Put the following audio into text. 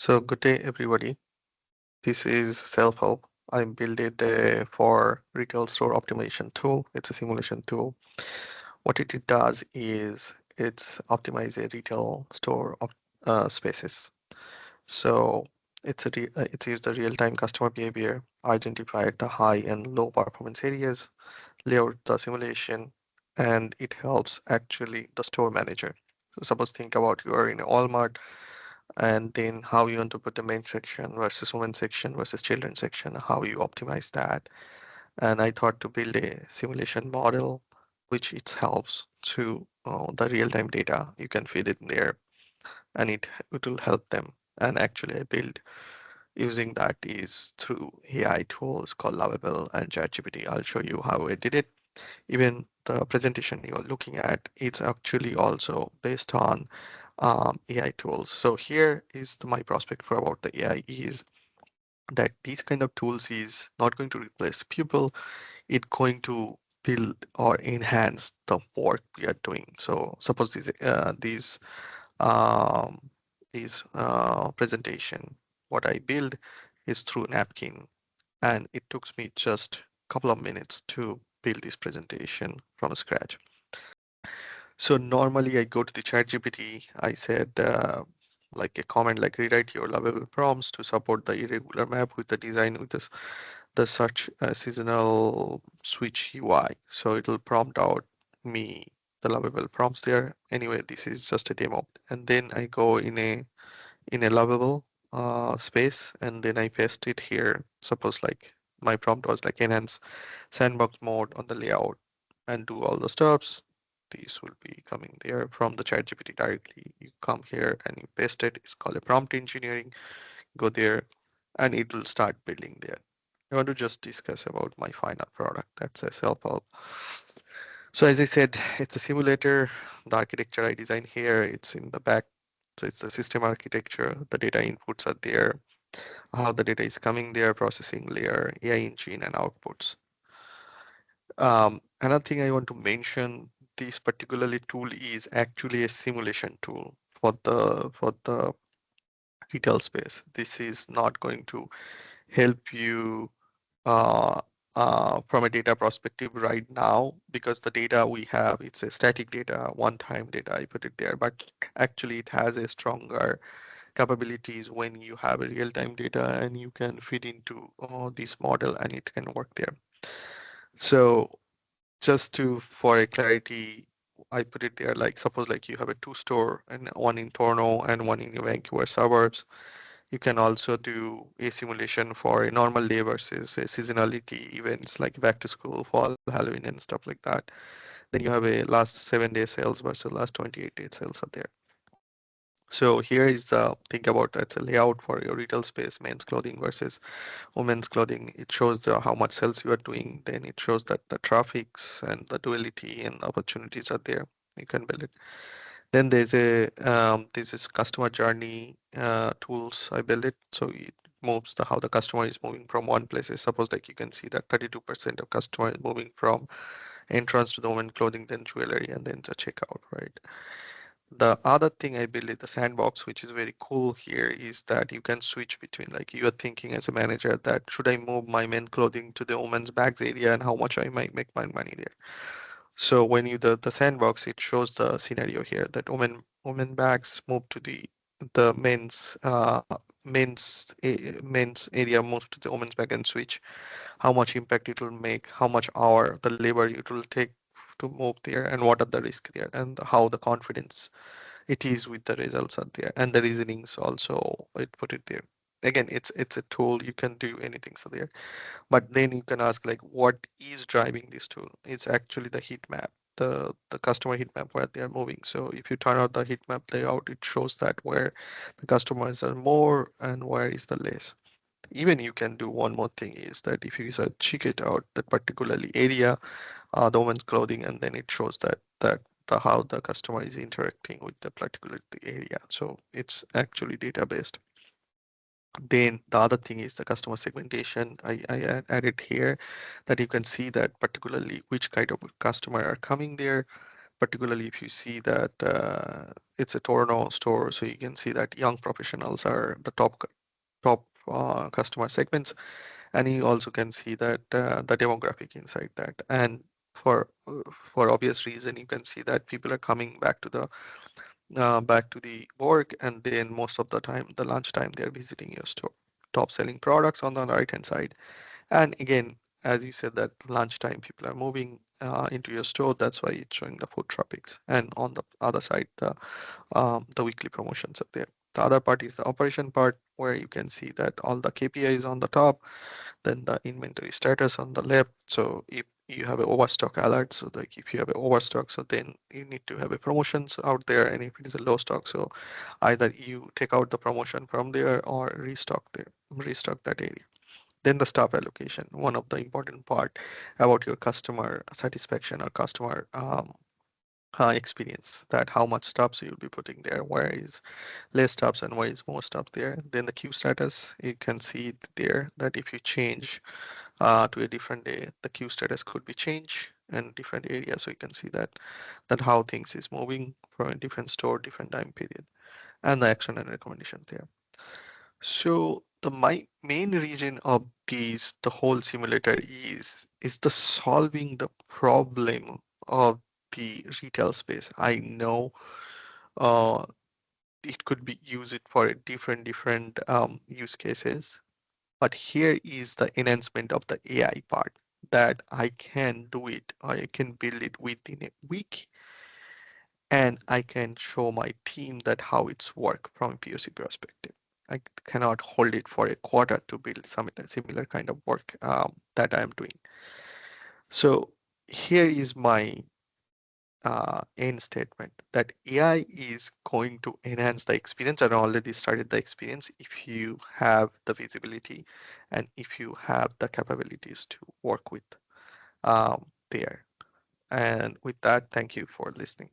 So good day, everybody. This is ShelfHelp. I built it for retail store optimization tool. It's a simulation tool. What it does is it's optimize a retail store of spaces. So it's used the real-time customer behavior, identified the high and low performance areas, layout the simulation, and it helps actually the store manager. So suppose think about you are in a Walmart and then how you want to put the main section versus women section versus children section, how you optimize that. And I thought to build a simulation model which it helps to the real-time data. You can feed it in there and it will help them. And actually I build using that is through AI tools called Lovable and ChatGPT. I'll show you how I did it. Even the presentation you're looking at, it's actually also based on AI tools. So here is my prospect for about the AI is that these kind of tools is not going to replace people. It's going to build or enhance the work we are doing. So suppose um, these presentation, what I build is through napkin, and it took me just a couple of minutes to build this presentation from scratch. So normally I go to the ChatGPT. I said like a comment like rewrite your lovable prompts to support the irregular map with the design with the such seasonal switch UI. So it'll prompt out me the lovable prompts there. Anyway, this is just a demo. And then I go in a lovable space and then I paste it here. Suppose like my prompt was like enhance sandbox mode on the layout and do all the steps. These will be coming there from the ChatGPT directly. You come here and you paste it. It's called a prompt engineering. Go there and it will start building there. I want to just discuss about my final product. That's a self-help. So as I said, it's a simulator. The architecture I designed here, it's in the back. So it's the system architecture. The data inputs are there, how the data is coming there, processing layer, AI engine, and outputs. Another thing I want to mention, this particularly tool is actually a simulation tool for the retail space. This is not going to help you uh, from a data perspective right now because the data we have, it's a static data, one-time data, I put it there, but actually it has a stronger capabilities when you have a real-time data and you can feed into this model and it can work there. So just to for a clarity, I put it there like suppose like you have a two store and one in Toronto and one in Vancouver suburbs. You can also do a simulation for a normal day versus a seasonality events like back to school, fall, Halloween, and stuff like that. Then you have a last 7 day sales versus last 28 day sales are there. So here is the think about that's a layout for your retail space, men's clothing versus women's clothing. It shows how much sales you are doing. Then it shows that the traffics and the duality and opportunities are there. You can build it. Then there's a this is customer journey tools. I build it so it moves how the customer is moving from one place. Suppose like you can see that 32% of customer is moving from entrance to the women clothing, then jewelry, and then the checkout, right? The other thing I built is the sandbox, which is very cool here, is that you can switch between, like you are thinking as a manager that should I move my men clothing to the women's bags area and how much I might make my money there. So when you the sandbox, it shows the scenario here that women bags move to the men's area moves to the women's bag and switch, how much impact it will make, how much hour the labor it will take to move there, and what are the risks there, and how the confidence it is with the results are there, and the reasonings also it put it there. Again, it's a tool, you can do anything so there, but then you can ask like what is driving this tool. It's actually the heat map, the customer heat map where they are moving. So if you turn out the heat map layout, it shows that where the customers are more and where is the less. Even you can do one more thing is that if you check it out that particularly area, the woman's clothing, and then it shows that the how the customer is interacting with the particular area. So it's actually data based. Then the other thing is the customer segmentation. I added here that you can see that particularly which kind of customer are coming there. particularly if you see that it's a Toronto store, so you can see that young professionals are the top customer segments, and you also can see that the demographic inside that. And for obvious reason, you can see that people are coming back to the work, and then most of the time, the lunchtime, they're visiting your store. Top selling products on the right hand side. And again, as you said, that lunchtime people are moving into your store. That's why it's showing the foot traffics. And on the other side, the weekly promotions are there. The other part is the operation part, where you can see that all the KPIs on the top, then the inventory status on the left. So if you have an overstock alert, so like if you have an overstock, so then you need to have a promotions out there. And if it is a low stock, so either you take out the promotion from there or restock that area. Then the staff allocation, one of the important part about your customer satisfaction or customer experience, that how much stops you'll be putting there, where is less stops and where is more stops there. Then the queue status, you can see it there that if you change to a different day, the queue status could be changed in different areas. So you can see that how things is moving from a different store, different time period, and the action and recommendation there. So the my main region of these, the whole simulator is the solving the problem of the retail space. I know uh, it could be use it for a different use cases, but here is the enhancement of the AI part, that I can do it, I can build it within a week, and I can show my team that how it's work from a POC perspective. I cannot hold it for a quarter to build some similar kind of work that I'm doing. So here is my end statement, that AI is going to enhance the experience and already started the experience if you have the visibility and if you have the capabilities to work with there. And with that, thank you for listening.